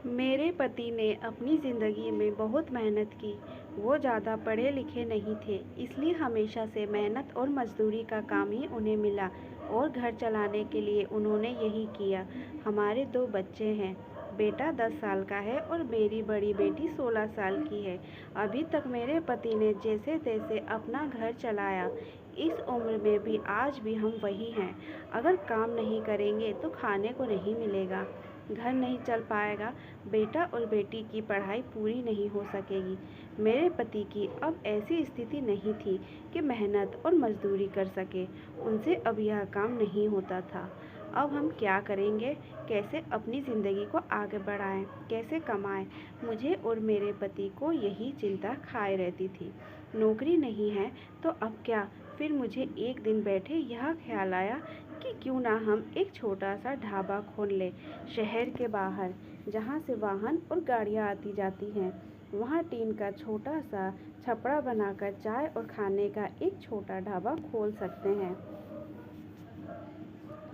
मेरे पति ने अपनी ज़िंदगी में बहुत मेहनत की। वो ज़्यादा पढ़े लिखे नहीं थे, इसलिए हमेशा से मेहनत और मज़दूरी का काम ही उन्हें मिला और घर चलाने के लिए उन्होंने यही किया। हमारे 2 बच्चे हैं, बेटा 10 साल का है और मेरी बड़ी बेटी 16 साल की है। अभी तक मेरे पति ने जैसे-तैसे अपना घर चलाया। इस उम्र में भी आज भी हम वही हैं। अगर काम नहीं करेंगे तो खाने को नहीं मिलेगा, घर नहीं चल पाएगा, बेटा और बेटी की पढ़ाई पूरी नहीं हो सकेगी। मेरे पति की अब ऐसी स्थिति नहीं थी कि मेहनत और मजदूरी कर सके। उनसे अब यह काम नहीं होता था। अब हम क्या करेंगे? कैसे अपनी ज़िंदगी को आगे बढ़ाएं? कैसे कमाएं? मुझे और मेरे पति को यही चिंता खाए रहती थी। नौकरी नहीं है तो अब क्या? फिर मुझे एक दिन बैठे यह ख्याल आया कि क्यों ना हम एक छोटा सा ढाबा खोल लें शहर के बाहर, जहाँ से वाहन और गाड़ियाँ आती जाती हैं। वहाँ टीन का छोटा सा छपड़ा बनाकर चाय और खाने का एक छोटा ढाबा खोल सकते हैं।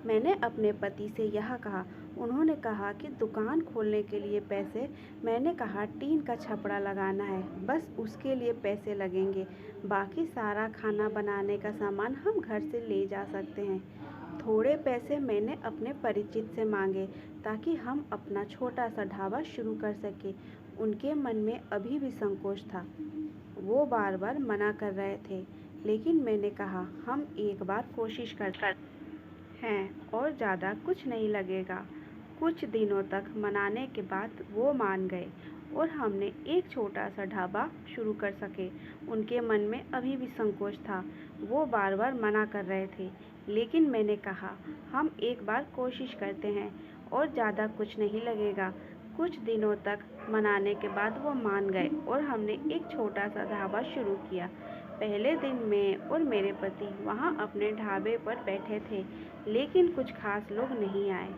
मैंने अपने पति से यह कहा। उन्होंने कहा कि दुकान खोलने के लिए पैसे। मैंने कहा टीन का छपड़ा लगाना है, बस उसके लिए पैसे लगेंगे। बाकी सारा खाना बनाने का सामान हम घर से ले जा सकते हैं। थोड़े पैसे मैंने अपने परिचित से मांगे ताकि हम अपना छोटा सा ढाबा शुरू कर सकें। उनके मन में अभी भी संकोच था। वो बार बार मना कर रहे थे, लेकिन मैंने कहा हम एक बार कोशिश करते हैं और ज़्यादा कुछ नहीं लगेगा। कुछ दिनों तक मनाने के बाद वो मान गए और हमने एक छोटा सा ढाबा शुरू कर सके। उनके मन में अभी भी संकोच था। वो बार बार मना कर रहे थे, लेकिन मैंने कहा हम एक बार कोशिश करते हैं और ज़्यादा कुछ नहीं लगेगा। कुछ दिनों तक मनाने के बाद वो मान गए और हमने एक छोटा सा ढाबा शुरू किया। पहले दिन मैं और मेरे पति वहाँ अपने ढाबे पर बैठे थे, लेकिन कुछ खास लोग नहीं आए।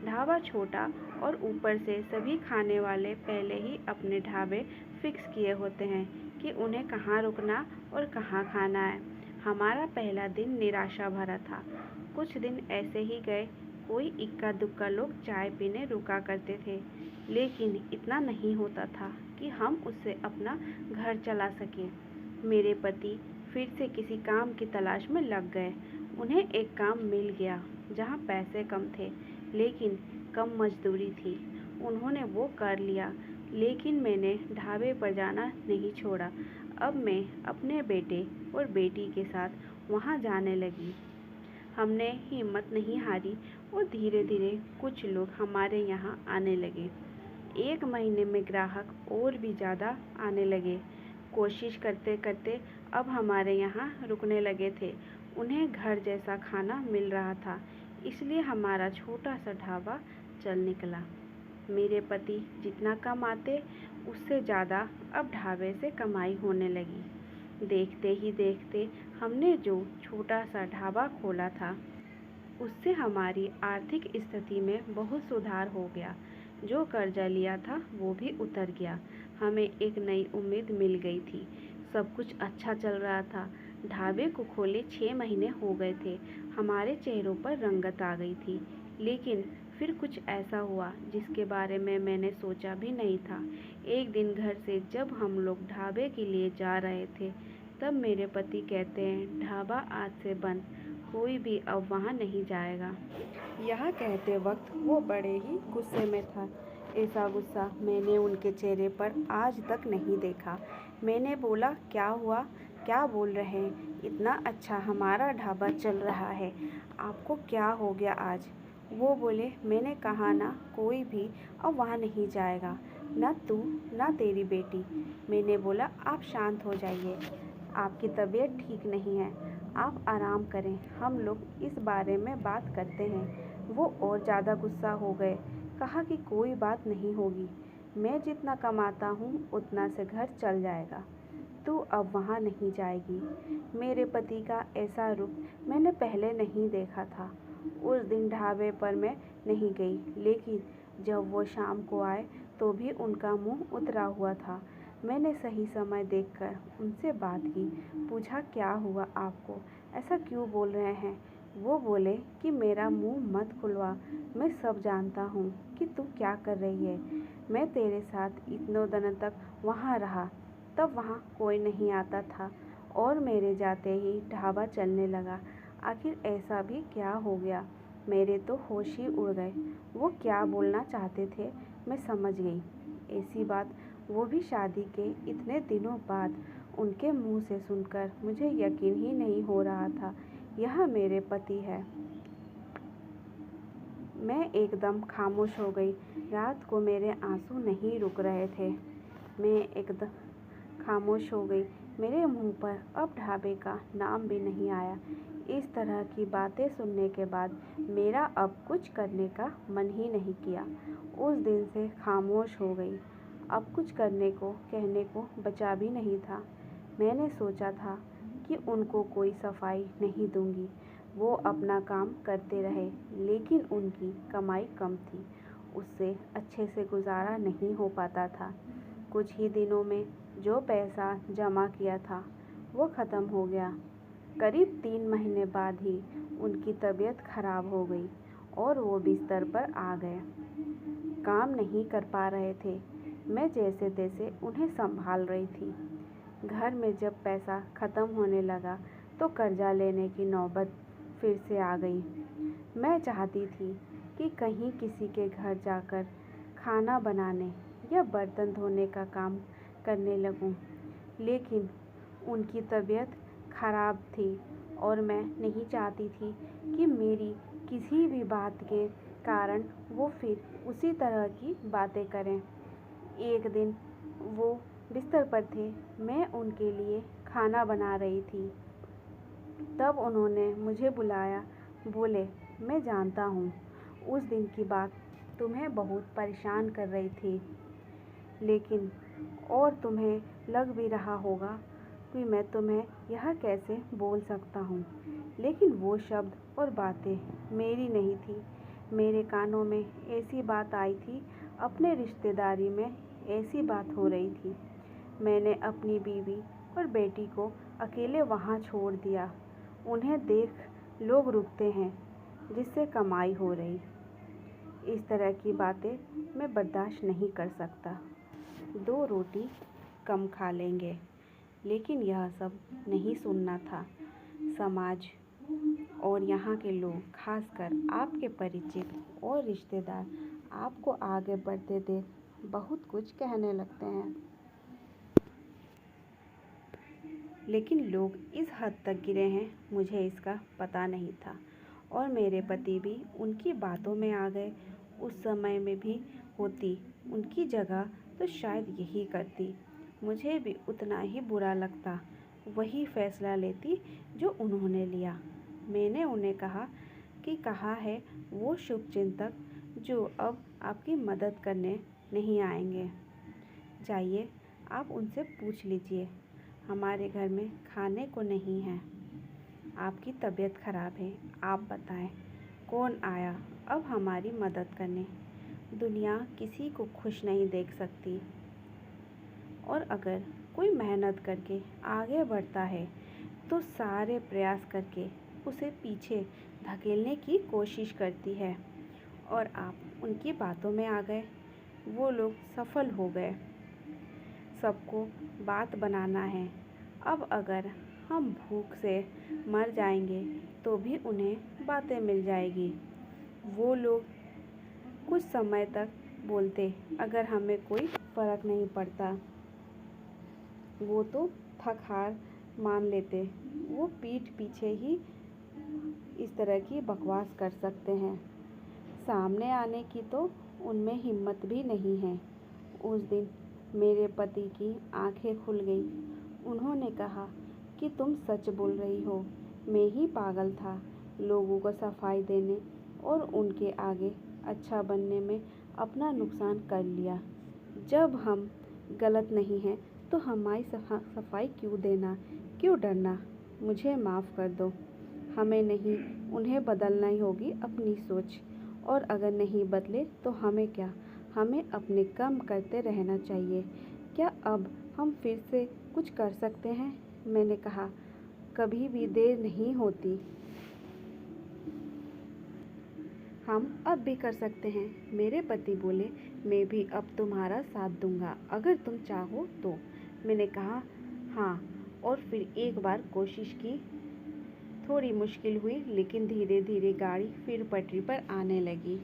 ढाबा छोटा और ऊपर से सभी खाने वाले पहले ही अपने ढाबे फिक्स किए होते हैं कि उन्हें कहाँ रुकना और कहाँ खाना है। हमारा पहला दिन निराशा भरा था। कुछ दिन ऐसे ही गए। कोई इक्का दुक्का लोग चाय पीने रुका करते थे, लेकिन इतना नहीं होता था कि हम उससे अपना घर चला सकें। मेरे पति फिर से किसी काम की तलाश में लग गए। उन्हें एक काम मिल गया जहाँ पैसे कम थे, लेकिन कम मजदूरी थी। उन्होंने वो कर लिया, लेकिन मैंने ढाबे पर जाना नहीं छोड़ा। अब मैं अपने बेटे और बेटी के साथ वहाँ जाने लगी। हमने हिम्मत नहीं हारी और धीरे धीरे कुछ लोग हमारे यहाँ आने लगे। एक महीने में ग्राहक और भी ज़्यादा आने लगे। कोशिश करते करते अब हमारे यहाँ रुकने लगे थे। उन्हें घर जैसा खाना मिल रहा था, इसलिए हमारा छोटा सा ढाबा चल निकला। मेरे पति जितना कमाते उससे ज़्यादा अब ढाबे से कमाई होने लगी। देखते ही देखते हमने जो छोटा सा ढाबा खोला था, उससे हमारी आर्थिक स्थिति में बहुत सुधार हो गया। जो कर्जा लिया था वो भी उतर गया। हमें एक नई उम्मीद मिल गई थी। सब कुछ अच्छा चल रहा था। ढाबे को खोले 6 महीने हो गए थे। हमारे चेहरों पर रंगत आ गई थी, लेकिन फिर कुछ ऐसा हुआ जिसके बारे में मैंने सोचा भी नहीं था। एक दिन घर से जब हम लोग ढाबे के लिए जा रहे थे, तब मेरे पति कहते हैं ढाबा आज से बंद, कोई भी अब वहाँ नहीं जाएगा। यह कहते वक्त वो बड़े ही गुस्से में था। ऐसा गुस्सा मैंने उनके चेहरे पर आज तक नहीं देखा। मैंने बोला क्या हुआ, क्या बोल रहे हैं? इतना अच्छा हमारा ढाबा चल रहा है, आपको क्या हो गया आज? वो बोले मैंने कहा ना कोई भी अब वहाँ नहीं जाएगा, ना तू ना तेरी बेटी। मैंने बोला आप शांत हो जाइए, आपकी तबीयत ठीक नहीं है, आप आराम करें, हम लोग इस बारे में बात करते हैं। वो और ज़्यादा गुस्सा हो गए। कहा कि कोई बात नहीं होगी, मैं जितना कमाता हूँ उतना से घर चल जाएगा, तू अब वहाँ नहीं जाएगी। मेरे पति का ऐसा रूप मैंने पहले नहीं देखा था। उस दिन ढाबे पर मैं नहीं गई, लेकिन जब वो शाम को आए तो भी उनका मुंह उतरा हुआ था। मैंने सही समय देखकर उनसे बात की। पूछा क्या हुआ आपको, ऐसा क्यों बोल रहे हैं? वो बोले कि मेरा मुंह मत खुलवा, मैं सब जानता हूँ कि तू क्या कर रही है। मैं तेरे साथ इतने दिनों तक वहाँ रहा, तब वहाँ कोई नहीं आता था और मेरे जाते ही ढाबा चलने लगा। आखिर ऐसा भी क्या हो गया, मेरे तो होश ही उड़ गए। वो क्या बोलना चाहते थे मैं समझ गई। ऐसी बात वो भी शादी के इतने दिनों बाद उनके मुंह से सुनकर मुझे यकीन ही नहीं हो रहा था यह मेरे पति है। मैं एकदम खामोश हो गई। रात को मेरे आंसू नहीं रुक रहे थे। मैं एकदम खामोश हो गई। मेरे मुंह पर अब ढाबे का नाम भी नहीं आया। इस तरह की बातें सुनने के बाद मेरा अब कुछ करने का मन ही नहीं किया। उस दिन से खामोश हो गई। अब कुछ करने को कहने को बचा भी नहीं था। मैंने सोचा था कि उनको कोई सफाई नहीं दूंगी, वो अपना काम करते रहे, लेकिन उनकी कमाई कम थी, उससे अच्छे से गुजारा नहीं हो पाता था। कुछ ही दिनों में जो पैसा जमा किया था वो ख़त्म हो गया। करीब 3 महीने बाद ही उनकी तबीयत खराब हो गई और वो बिस्तर पर आ गए। काम नहीं कर पा रहे थे। मैं जैसे तैसे उन्हें संभाल रही थी। घर में जब पैसा ख़त्म होने लगा तो कर्जा लेने की नौबत फिर से आ गई। मैं चाहती थी कि कहीं किसी के घर जाकर खाना बनाने या बर्तन धोने का काम करने लगूं, लेकिन उनकी तबीयत खराब थी और मैं नहीं चाहती थी कि मेरी किसी भी बात के कारण वो फिर उसी तरह की बातें करें। एक दिन वो बिस्तर पर थे, मैं उनके लिए खाना बना रही थी। तब उन्होंने मुझे बुलाया। बोले, मैं जानता हूँ उस दिन की बात तुम्हें बहुत परेशान कर रही थी, लेकिन और तुम्हें लग भी रहा होगा कि मैं तुम्हें यह कैसे बोल सकता हूँ, लेकिन वो शब्द और बातें मेरी नहीं थी। मेरे कानों में ऐसी बात आई थी, अपने रिश्तेदारी में ऐसी बात हो रही थी। मैंने अपनी बीवी और बेटी को अकेले वहाँ छोड़ दिया। उन्हें देख लोग रुकते हैं जिससे कमाई हो रही। इस तरह की बातें मैं बर्दाश्त नहीं कर सकता। 2 रोटी कम खा लेंगे, लेकिन यह सब नहीं सुनना था। समाज और यहाँ के लोग, खासकर आपके परिचित और रिश्तेदार, आपको आगे बढ़ते देख बहुत कुछ कहने लगते हैं, लेकिन लोग इस हद तक गिरे हैं मुझे इसका पता नहीं था। और मेरे पति भी उनकी बातों में आ गए। उस समय में भी होती उनकी जगह तो शायद यही करती। मुझे भी उतना ही बुरा लगता, वही फैसला लेती जो उन्होंने लिया। मैंने उन्हें कहा है वो शुभचिंतक जो अब आपकी मदद करने नहीं आएंगे। जाइए, आप उनसे पूछ लीजिए। हमारे घर में खाने को नहीं है। आपकी तबीयत खराब है, आप बताएं कौन आया अब हमारी मदद करने। दुनिया किसी को खुश नहीं देख सकती, और अगर कोई मेहनत करके आगे बढ़ता है तो सारे प्रयास करके उसे पीछे धकेलने की कोशिश करती है। और आप उनकी बातों में आ गए। वो लोग सफल हो गए। सबको बात बनाना है। अब अगर हम भूख से मर जाएंगे तो भी उन्हें बातें मिल जाएगी। वो लोग कुछ समय तक बोलते, अगर हमें कोई फ़र्क नहीं पड़ता। वो तो थक हार मान लेते। वो पीठ पीछे ही इस तरह की बकवास कर सकते हैं। सामने आने की तो उनमें हिम्मत भी नहीं है। उस दिन मेरे पति की आंखें खुल गई। उन्होंने कहा कि तुम सच बोल रही हो, मैं ही पागल था लोगों को सफाई देने और उनके आगे अच्छा बनने में अपना नुकसान कर लिया। जब हम गलत नहीं हैं तो हमारी सफाई क्यों देना, क्यों डरना। मुझे माफ़ कर दो। हमें नहीं, उन्हें बदलना ही होगी अपनी सोच। और अगर नहीं बदले तो हमें क्या, हमें अपने काम करते रहना चाहिए। क्या अब हम फिर से कुछ कर सकते हैं? मैंने कहा, कभी भी देर नहीं होती। हम अब भी कर सकते हैं। मेरे पति बोले, मैं भी अब तुम्हारा साथ दूंगा अगर तुम चाहो तो। मैंने कहा हाँ, और फिर एक बार कोशिश की। थोड़ी मुश्किल हुई लेकिन धीरे धीरे गाड़ी फिर पटरी पर आने लगी।